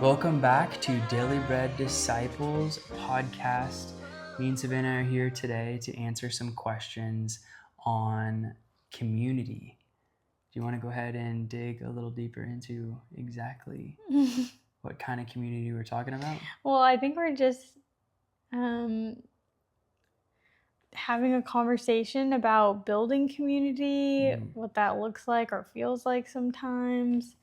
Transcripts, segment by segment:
Welcome back to Daily Bread Disciples podcast. Me and Savannah are here today to answer some questions on community. Do you want to go ahead and dig a little deeper into exactly what kind of community we're talking about? Well, I think we're just having a conversation about building community, what that looks like or feels like sometimes.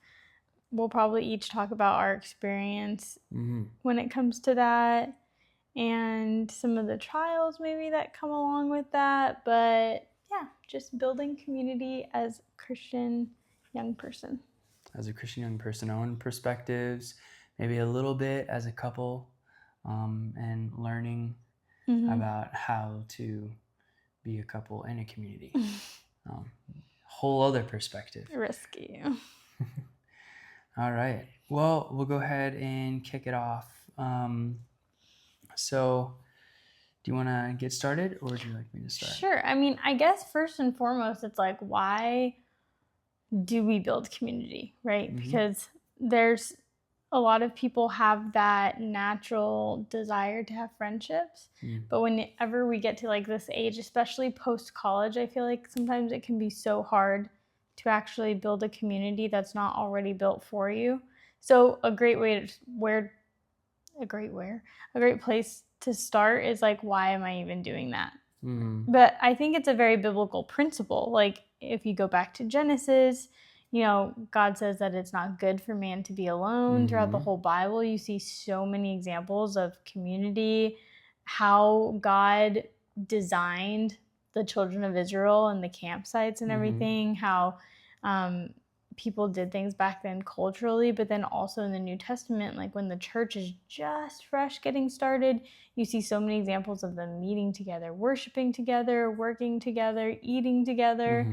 We'll probably each talk about our experience when it comes to that and some of the trials maybe that come along with that. But yeah, just building community as a Christian young person. As a Christian young person, own perspectives, maybe a little bit as a couple, and learning about how to be a couple in a community. Whole other perspective. Risky. All right. Well, we'll go ahead and kick it off. So, do you want to get started, or would you like me to start? Sure. I mean, I guess first and foremost, it's like, why do we build community, right? Because there's a lot of people have that natural desire to have friendships. But whenever we get to like this age, especially post-college, I feel like sometimes it can be so hard to actually build a community that's not already built for you. So a great place to start is like, why am I even doing that? But I think it's a very biblical principle. Like if you go back to Genesis, you know, God says that it's not good for man to be alone. Throughout the whole Bible, you see so many examples of community, how God designed the children of Israel and the campsites and everything, how people did things back then culturally, but then also in the New Testament, like when the church is just fresh getting started, you see so many examples of them meeting together, worshiping together, working together, eating together.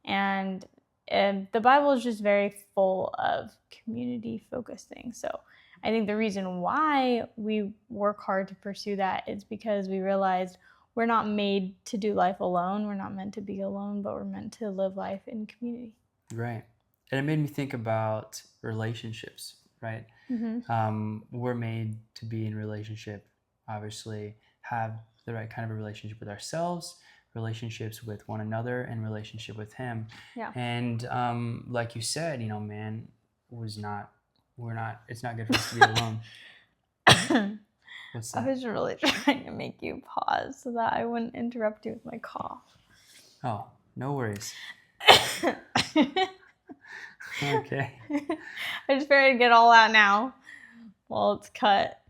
And the Bible is just very full of community-focused things. So I think the reason why we work hard to pursue that is because we realized we're not made to do life alone. We're not meant to be alone, but we're meant to live life in community. Right. And it made me think about relationships, right? We're made to be in relationship, obviously, have the right kind of a relationship with ourselves, relationships with one another, and relationship with Him. Yeah. And like you said, you know, it's not good for us to be alone. What's that? I was really trying to make you pause so that I wouldn't interrupt you with my cough. Oh, no worries. Okay. I just figured to get all out now. Well, it's cut.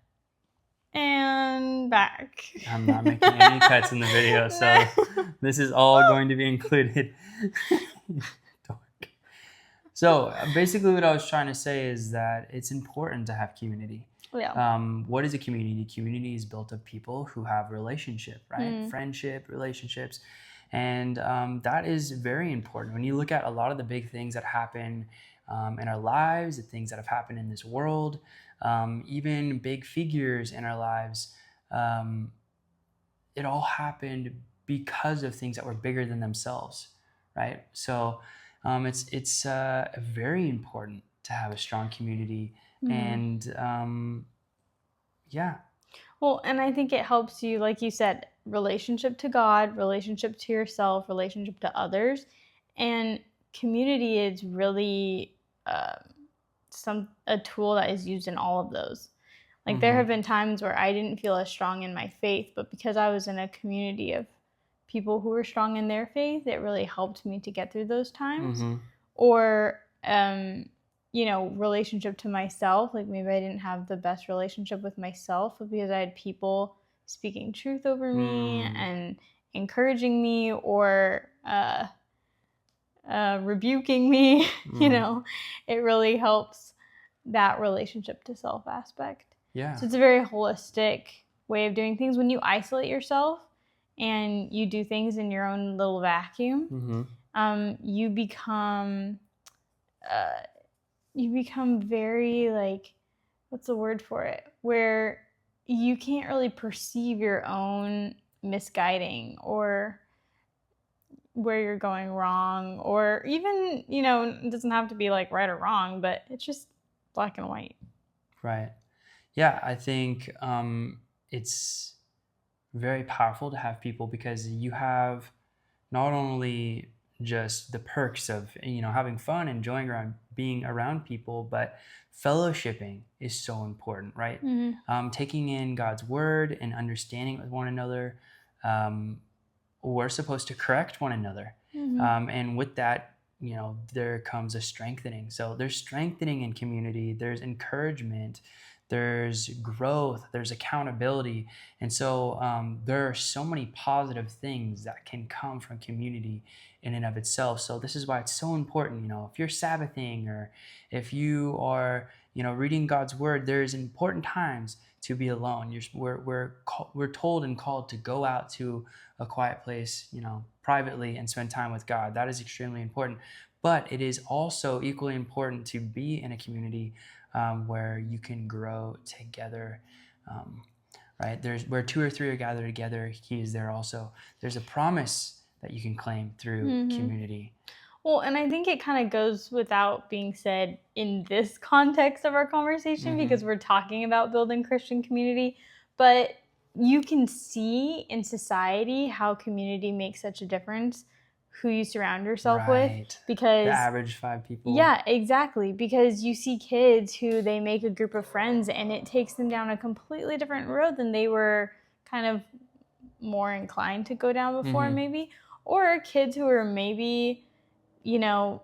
And back. I'm not making any cuts in the video, so this is all going to be included. So basically what I was trying to say is that it's important to have community. Yeah. What is a community? Community is built of people who have relationship, right? Friendship, relationships. And that is very important. When you look at a lot of the big things that happen in our lives, the things that have happened in this world, even big figures in our lives, it all happened because of things that were bigger than themselves, right? So it's very important to have a strong community. And yeah. Well, and I think it helps you, like you said, relationship to God, relationship to yourself, relationship to others. And community is really a tool that is used in all of those. Like there have been times where I didn't feel as strong in my faith, but because I was in a community of people who were strong in their faith, it really helped me to get through those times. Or you know, relationship to myself, like maybe I didn't have the best relationship with myself, but because I had people speaking truth over me and encouraging me or rebuking me, you know, it really helps that relationship to self aspect. Yeah. So it's a very holistic way of doing things. When you isolate yourself and you do things in your own little vacuum, you become very, like, what's the word for it? Where you can't really perceive your own misguiding or where you're going wrong, or even, it doesn't have to be like right or wrong, but it's just black and white. Right. Yeah, I think it's very powerful to have people, because you have not only just the perks of having fun, enjoying being around people, but fellowshipping is so important, right? Taking in God's word and understanding with one another. We're supposed to correct one another, and with that, there comes a strengthening. So there's strengthening in community, there's encouragement, there's growth, there's accountability. And so there are so many positive things that can come from community in and of itself. So this is why it's so important, if you're Sabbathing, or if you are, reading God's word, there's important times to be alone. We're told and called to go out to a quiet place, privately, and spend time with God. That is extremely important. But it is also equally important to be in a community where you can grow together, right? There's where 2 or 3 are gathered together, He is there also. There's a promise that you can claim through community. Well, and I think it kind of goes without being said in this context of our conversation, because we're talking about building Christian community, but you can see in society how community makes such a difference, who you surround yourself with, because the average 5 people. Yeah, exactly. Because you see kids who they make a group of friends and it takes them down a completely different road than they were kind of more inclined to go down before, maybe. Or kids who are maybe,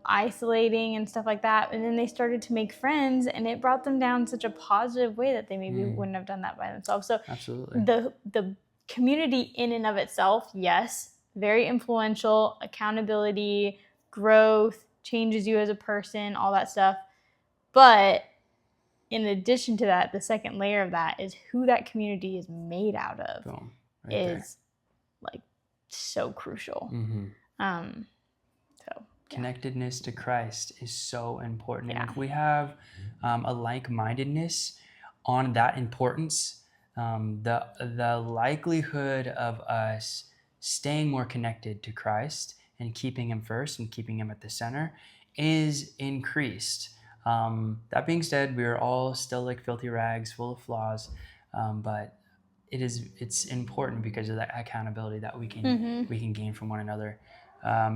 isolating and stuff like that, and then they started to make friends, and it brought them down such a positive way that they maybe wouldn't have done that by themselves. So absolutely, the community in and of itself, yes, very influential, accountability, growth, changes you as a person, all that stuff. But in addition to that, the second layer of that is who that community is made out of. Boom. Is like so crucial. Connectedness to Christ is so important. And if we have a like-mindedness on that importance, the likelihood of us staying more connected to Christ and keeping Him first and keeping Him at the center is increased. That being said, we are all still like filthy rags, full of flaws, but it's important because of that accountability that we can gain from one another.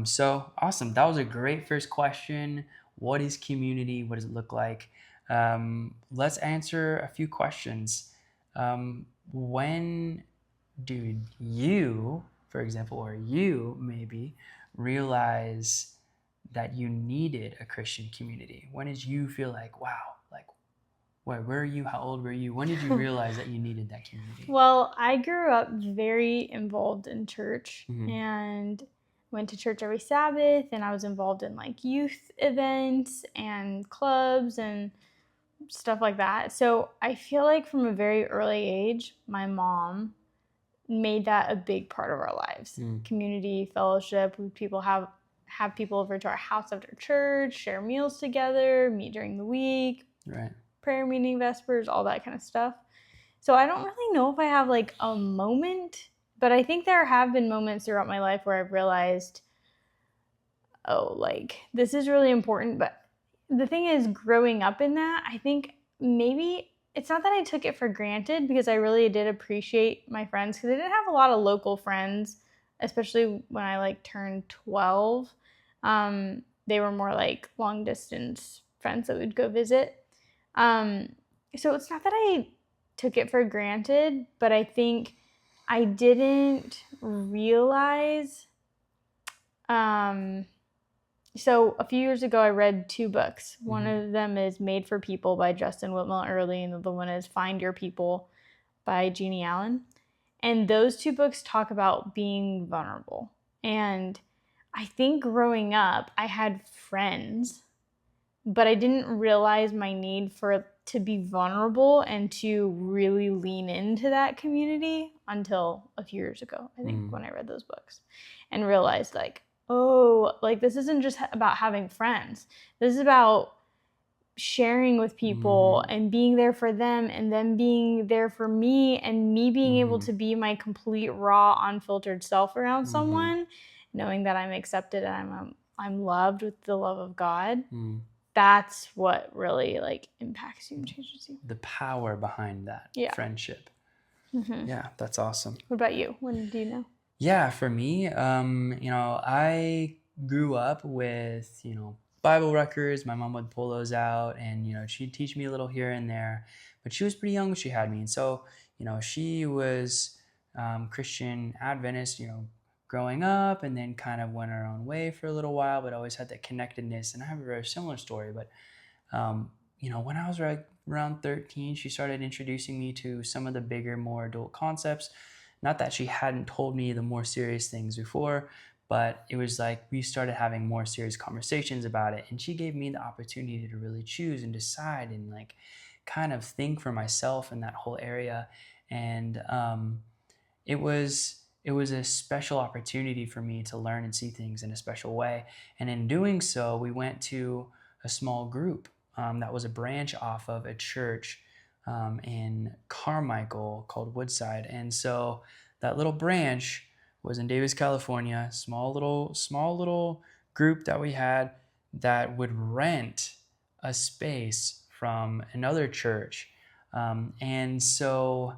So awesome. That was a great first question. What is community? What does it look like? Let's answer a few questions. When did you, for example, or you maybe realize that you needed a Christian community? When did you feel like, wow, like, where were you? How old were you? When did you realize that you needed that community? Well, I grew up very involved in church and went to church every Sabbath, and I was involved in like youth events and clubs and stuff like that. So I feel like from a very early age, my mom made that a big part of our lives. Community, fellowship, people have people over to our house after church, share meals together, meet during the week, right? Prayer meeting, Vespers, all that kind of stuff. So I don't really know if I have like a moment, but I think there have been moments throughout my life where I've realized, oh, like this is really important. But the thing is, growing up in that, I think maybe it's not that I took it for granted, because I really did appreciate my friends, because I didn't have a lot of local friends, especially when I like turned 12. They were more like long distance friends that would go visit. So it's not that I took it for granted, but I think I didn't realize. So a few years ago, I read 2 books. One of them is Made for People by Justin Whitmore Earley, and the other one is Find Your People by Jeannie Allen. And those 2 books talk about being vulnerable. And I think growing up, I had friends, but I didn't realize my need to be vulnerable and to really lean into that community until a few years ago, I think, when I read those books and realized like, oh, like this isn't just about having friends. This is about sharing with people and being there for them, and them being there for me, and me being able to be my complete, raw, unfiltered self around someone. knowing that I'm accepted and I'm loved with the love of God. Mm. That's what really like impacts you and changes you. The power behind that friendship. Mm-hmm. Yeah, that's awesome. What about you? When do you know? Yeah, for me, I grew up with, Bible records. My mom would pull those out and, she'd teach me a little here and there, but she was pretty young when she had me. And so, she was Christian Adventist, growing up, and then kind of went her own way for a little while, but always had that connectedness. And I have a very similar story, but, when I was around 13, she started introducing me to some of the bigger, more adult concepts. Not that she hadn't told me the more serious things before, but it was like we started having more serious conversations about it. And she gave me the opportunity to really choose and decide and like kind of think for myself in that whole area. And it was a special opportunity for me to learn and see things in a special way. And in doing so, we went to a small group that was a branch off of a church in Carmichael called Woodside. And so that little branch was in Davis, California, small little group that we had that would rent a space from another church. And so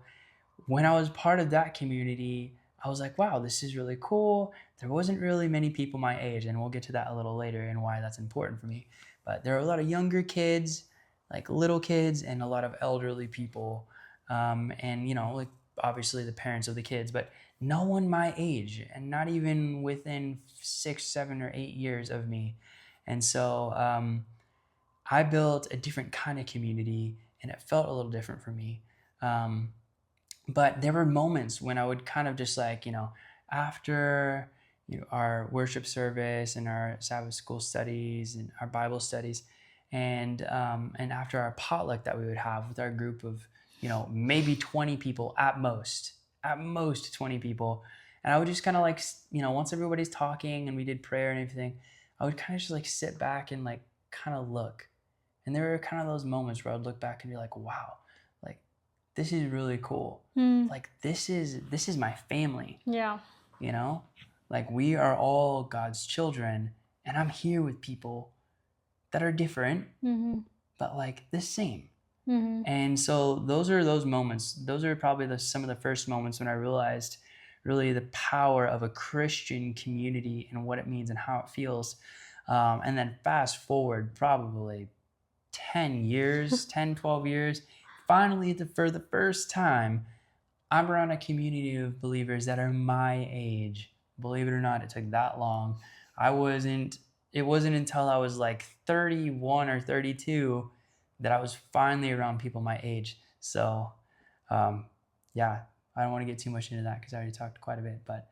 when I was part of that community, I was like, wow, this is really cool. There wasn't really many people my age, and we'll get to that a little later and why that's important for me. But there are a lot of younger kids, like little kids, and a lot of elderly people. And, like obviously the parents of the kids, but no one my age, and not even within 6, 7, or 8 years of me. And so I built a different kind of community, and it felt a little different for me. But there were moments when I would kind of just like, after our worship service and our Sabbath school studies and our Bible studies, and after our potluck that we would have with our group of, maybe 20 people at most 20 people. And I would just kind of like, once everybody's talking and we did prayer and everything, I would kind of just like sit back and like kind of look. And there were kind of those moments where I would look back and be like, wow, like this is really cool. Like this is my family. Yeah. Like we are all God's children, and I'm here with people that are different, but like the same. And so those are those moments. Those are probably some of the first moments when I realized really the power of a Christian community and what it means and how it feels. And then fast forward probably 10 years, 10, 12 years, finally for the first time, I'm around a community of believers that are my age. Believe it or not, it took that long. It wasn't until I was like 31 or 32 that I was finally around people my age. So, yeah, I don't want to get too much into that because I already talked quite a bit, but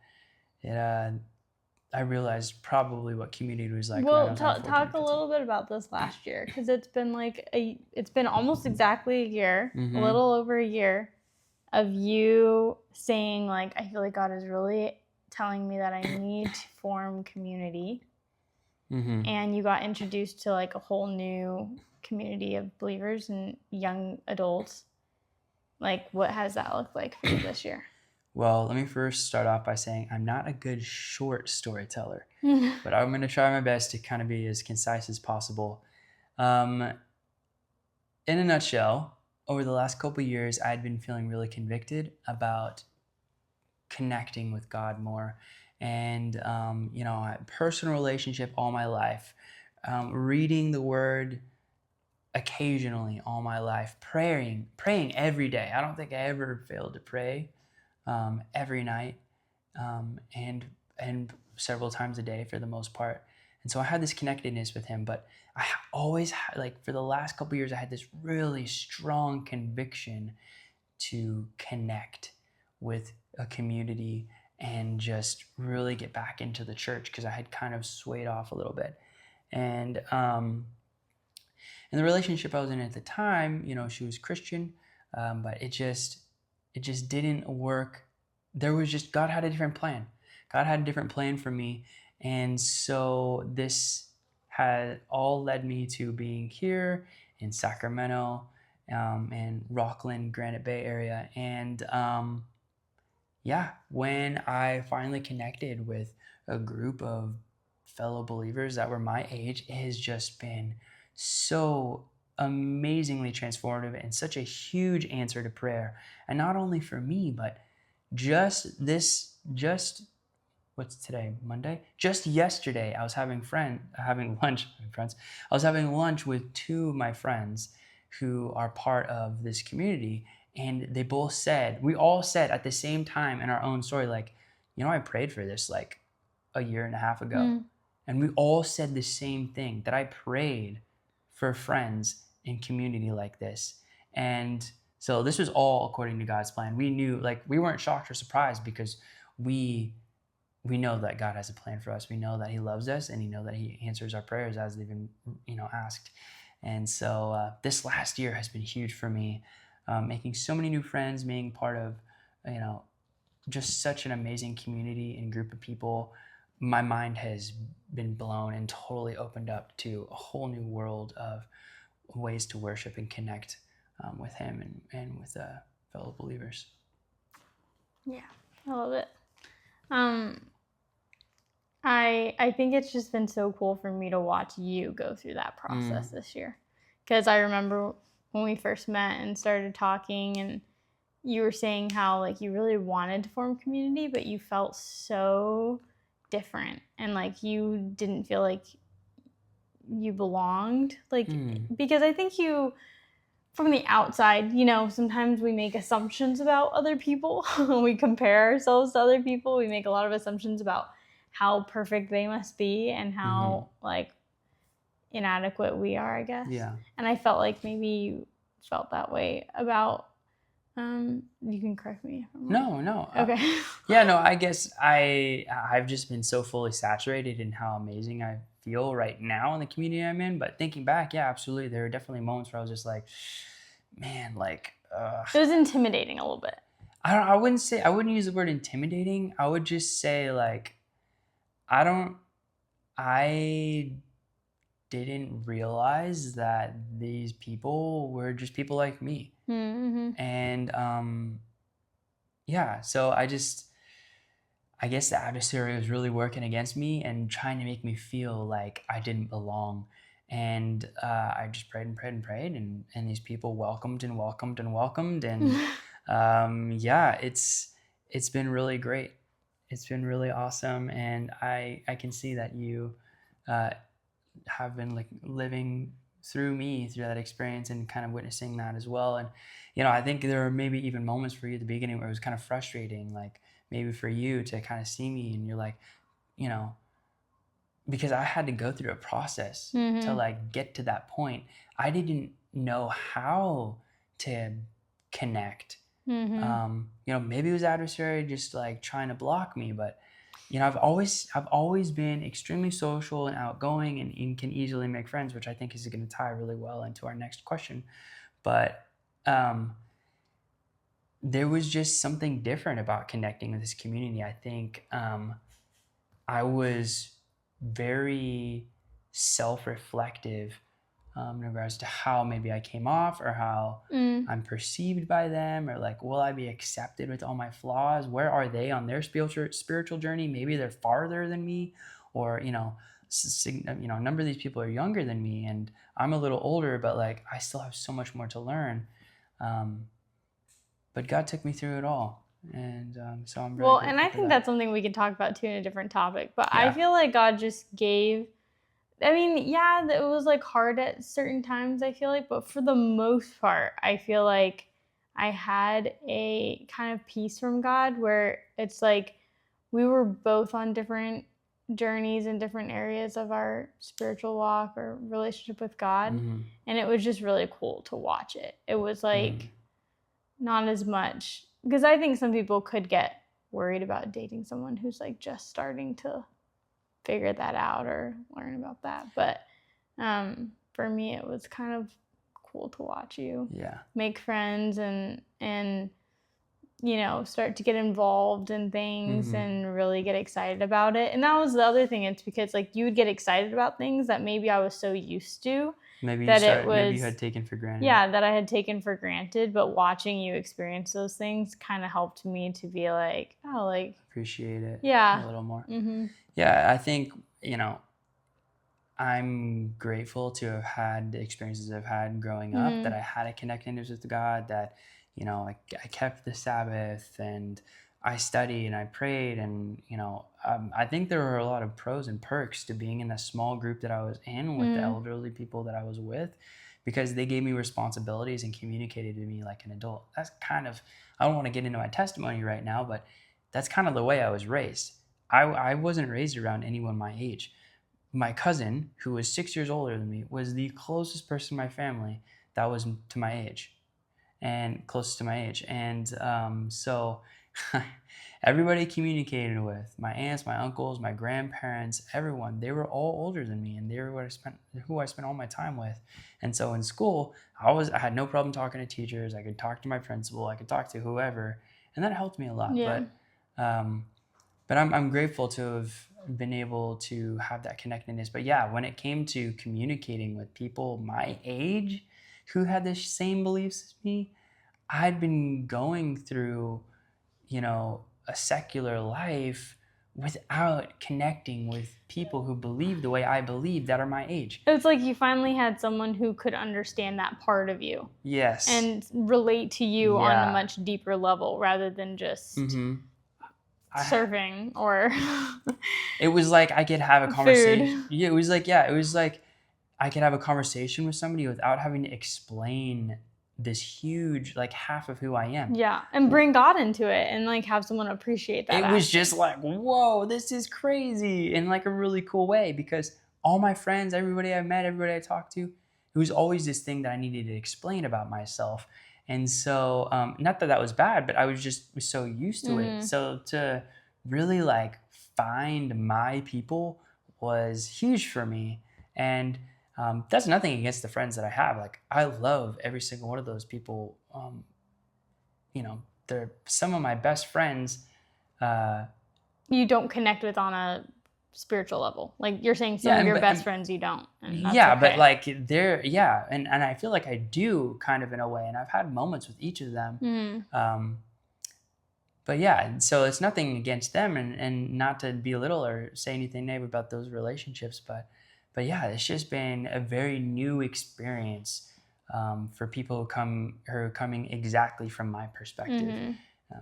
I realized probably what community was like. Well, talk a little bit about this last year, because it's been almost exactly a year, a little over a year of you saying like, I feel like God is really telling me that I need to form community. And you got introduced to like a whole new community of believers and young adults. Like, what has that looked like for you this year? Well, let me first start off by saying I'm not a good short storyteller, but I'm going to try my best to kind of be as concise as possible. In a nutshell, over the last couple of years, I had been feeling really convicted about connecting with God more. And, personal relationship all my life, reading the word occasionally all my life, praying every day. I don't think I ever failed to pray every night and several times a day for the most part. And so I had this connectedness with him, but I always had, like, for the last couple of years, I had this really strong conviction to connect with a community and just really get back into the church, because I had kind of swayed off a little bit. And the relationship I was in at the time, she was Christian, but it just didn't work. God had a different plan. God had a different plan for me. And so this had all led me to being here in Sacramento and Rockland, Granite Bay area. And when I finally connected with a group of fellow believers that were my age, it has just been so amazingly transformative and such a huge answer to prayer. And not only for me, but just what's today, Monday? Just yesterday, I was having lunch with friends. I was having lunch with two of my friends who are part of this community, and we all said at the same time in our own story, like, I prayed for this like a year and a half ago. And we all said the same thing, that I prayed for friends in community like this. And so this was all according to God's plan. We knew, like, we weren't shocked or surprised, because we know that God has a plan for us. We know that he loves us, and we know that he answers our prayers as they've been, asked. And so this last year has been huge for me, making so many new friends, being part of, just such an amazing community and group of people. My mind has been blown and totally opened up to a whole new world of ways to worship and connect with him and with fellow believers. Yeah, I love it. I think it's just been so cool for me to watch you go through that process this year. Because I remember when we first met and started talking, and you were saying how, like, you really wanted to form community, but you felt so different, and like you didn't feel like you belonged, like because I think you, from the outside, sometimes we make assumptions about other people. When we compare ourselves to other people, we make a lot of assumptions about how perfect they must be and how like inadequate we are, I guess. Yeah. And I felt like maybe you felt that way about you can correct me if I'm wrong. No. Okay. I guess I've just been so fully saturated in how amazing I feel right now in the community I'm in. But thinking back, yeah, absolutely. There were definitely moments where I was just like, man, like... it was intimidating a little bit. I wouldn't use the word intimidating. I would just say, like, I didn't realize that these people were just people like me. And so I guess the adversary was really working against me and trying to make me feel like I didn't belong. And I just prayed and prayed and prayed, and these people welcomed and welcomed and welcomed. And it's been really great. It's been really awesome. And I can see that you have been like living through that experience and kind of witnessing that as well. And I think there were maybe even moments for you at the beginning where it was kind of frustrating, like maybe for you to kind of see me and you're like, because I had to go through a process to like get to that point. I didn't know how to connect. Maybe it was adversary just like trying to block me, but I've always been extremely social and outgoing and can easily make friends, which I think is going to tie really well into our next question. But there was just something different about connecting with this community. I think I was very self-reflective in regards to how maybe I came off or how I'm perceived by them, or like, will I be accepted with all my flaws? Where are they on their spiritual journey? Maybe they're farther than me, or a number of these people are younger than me and I'm a little older, but like I still have so much more to learn. But God took me through it all. And so I'm very well, and I think that's something we could talk about too in a different topic. But I feel like God just gave, it was like hard at certain times, I feel like, but for the most part, I feel like I had a kind of peace from God where it's like we were both on different journeys in different areas of our spiritual walk or relationship with God. And it was just really cool to watch it. It was like not as much, because I think some people could get worried about dating someone who's like just starting to figure that out or learn about that. But for me, it was kind of cool to watch you make friends and start to get involved in things and really get excited about it. And that was the other thing. It's because like you would get excited about things that maybe I was so used to. Maybe you had taken for granted. Yeah, that I had taken for granted. But watching you experience those things kind of helped me to be like, oh, like... appreciate it a little more. Yeah, I think, I'm grateful to have had the experiences I've had growing up, that I had a connectedness with God, that, I kept the Sabbath and I studied and I prayed. And, I think there were a lot of pros and perks to being in a small group that I was in with the elderly people that I was with, because they gave me responsibilities and communicated to me like an adult. That's kind of, I don't want to get into my testimony right now, but that's kind of the way I was raised. I wasn't raised around anyone my age. My cousin, who was 6 years older than me, was the closest person in my family that was to my age and closest to my age. And so everybody I communicated with, my aunts, my uncles, my grandparents, everyone, they were all older than me, and they were who I spent all my time with. And so in school, I had no problem talking to teachers. I could talk to my principal. I could talk to whoever, and that helped me a lot. Yeah. But I'm grateful to have been able to have that connectedness. But yeah, when it came to communicating with people my age who had the same beliefs as me, I'd been going through, a secular life without connecting with people who believe the way I believe that are my age. It's like you finally had someone who could understand that part of you. Yes. And relate to you on a much deeper level rather than just serving or it was like I could have a conversation. Food. Yeah, it was like I could have a conversation with somebody without having to explain this huge, like, half of who I am. Yeah, and bring God into it and like have someone appreciate that. It was just like, whoa, this is crazy, in like a really cool way, because all my friends, everybody I met, everybody I talked to, it was always this thing that I needed to explain about myself. And so, not that that was bad, but I was so used to it. So to really like find my people was huge for me. And that's nothing against the friends that I have. Like, I love every single one of those people. They're some of my best friends. You don't connect with on a spiritual level. Like you're saying some of your best friends you don't. Yeah, okay. But like they're, and I feel like I do kind of in a way, and I've had moments with each of them. But yeah, so it's nothing against them, and not to belittle or say anything negative about those relationships, but yeah, it's just been a very new experience for people who are coming exactly from my perspective.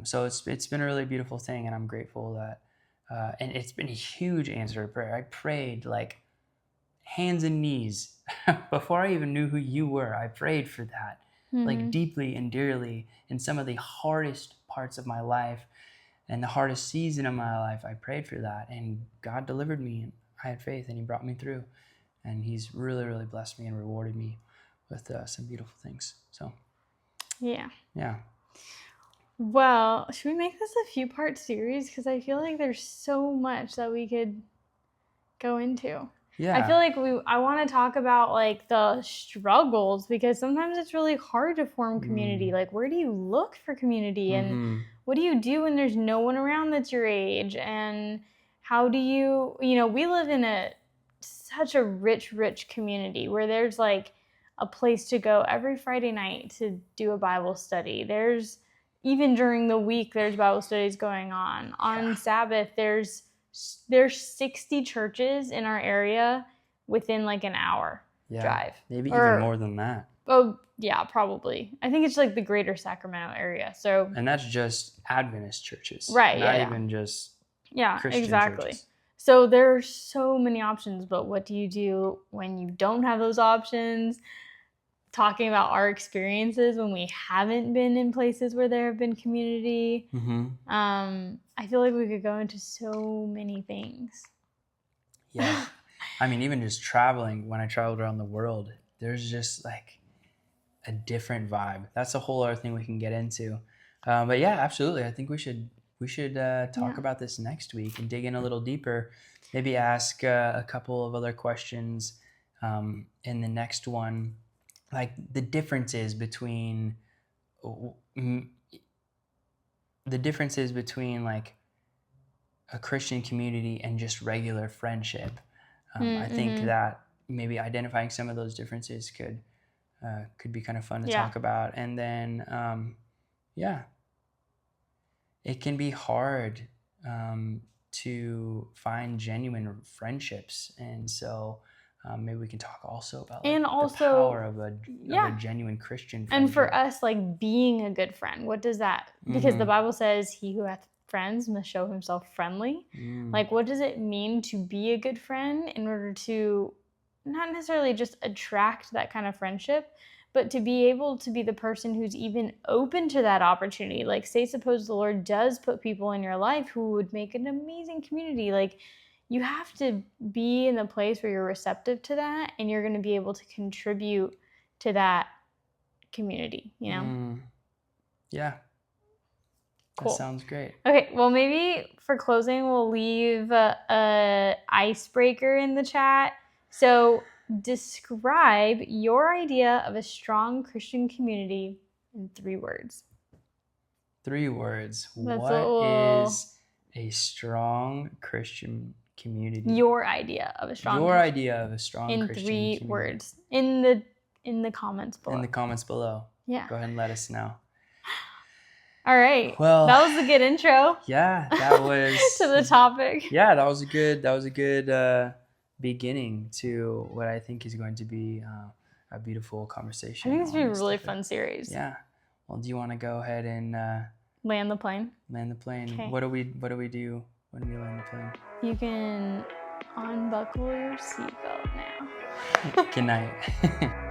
So it's been a really beautiful thing, and I'm grateful that, and it's been a huge answer to prayer. I prayed like hands and knees before I even knew who you were. I prayed for that, like deeply and dearly, in some of the hardest parts of my life and the hardest season of my life. I prayed for that, and God delivered me, and I had faith, and He brought me through, and He's really, really blessed me and rewarded me with some beautiful things. So, yeah. Well, should we make this a few part series? Because I feel like there's so much that we could go into. Yeah. I feel like I want to talk about like the struggles, because sometimes it's really hard to form community. Like, where do you look for community, and what do you do when there's no one around that's your age? And how do you, we live in such a rich community where there's like a place to go every Friday night to do a Bible study. There's, even during the week, there's Bible studies going on. On Sabbath, there's 60 churches in our area within like an hour drive. Maybe even more than that. Oh, yeah, probably. I think it's like the greater Sacramento area. So, and that's just Adventist churches. Right. Not even just Christian exactly. churches. So there are so many options, but what do you do when you don't have those options? Talking about our experiences when we haven't been in places where there have been community. I feel like we could go into so many things. Yeah. I mean, even just traveling, when I traveled around the world, there's just like a different vibe. That's a whole other thing we can get into. But yeah, absolutely. I think we should talk about this next week and dig in a little deeper. Maybe ask a couple of other questions in the next one. Like the differences between like a Christian community and just regular friendship. I think that maybe identifying some of those differences could be kind of fun to talk about. And then, it can be hard to find genuine friendships. And so maybe we can talk also about like, and the also power of a genuine Christian friendship. and for us, like being a good friend, what does that, because the Bible says he who hath friends must show himself friendly. Like, what does it mean to be a good friend in order to not necessarily just attract that kind of friendship, but to be able to be the person who's even open to that opportunity? Like, say, suppose the Lord does put people in your life who would make an amazing community. Like, you have to be in the place where you're receptive to that, and you're going to be able to contribute to that community, you know? Yeah. Cool. That sounds great. Okay, well, maybe for closing, we'll leave a icebreaker in the chat. So describe your idea of a strong Christian community in 3 words. 3 words. That's What is a strong Christian community? Your idea of a strong idea of a strong in Christian 3 community. words in the comments below. In the comments below. Yeah. Go ahead and let us know. All right. Well, that was a good intro. Yeah, that was to the topic. Yeah, that was a good beginning to what I think is going to be a beautiful conversation. I think it's going to be a really fun series. Yeah. Well, do you want to go ahead and land the plane? Land the plane. Okay. What do we do when we land the plane? You can unbuckle your seatbelt now. Good night.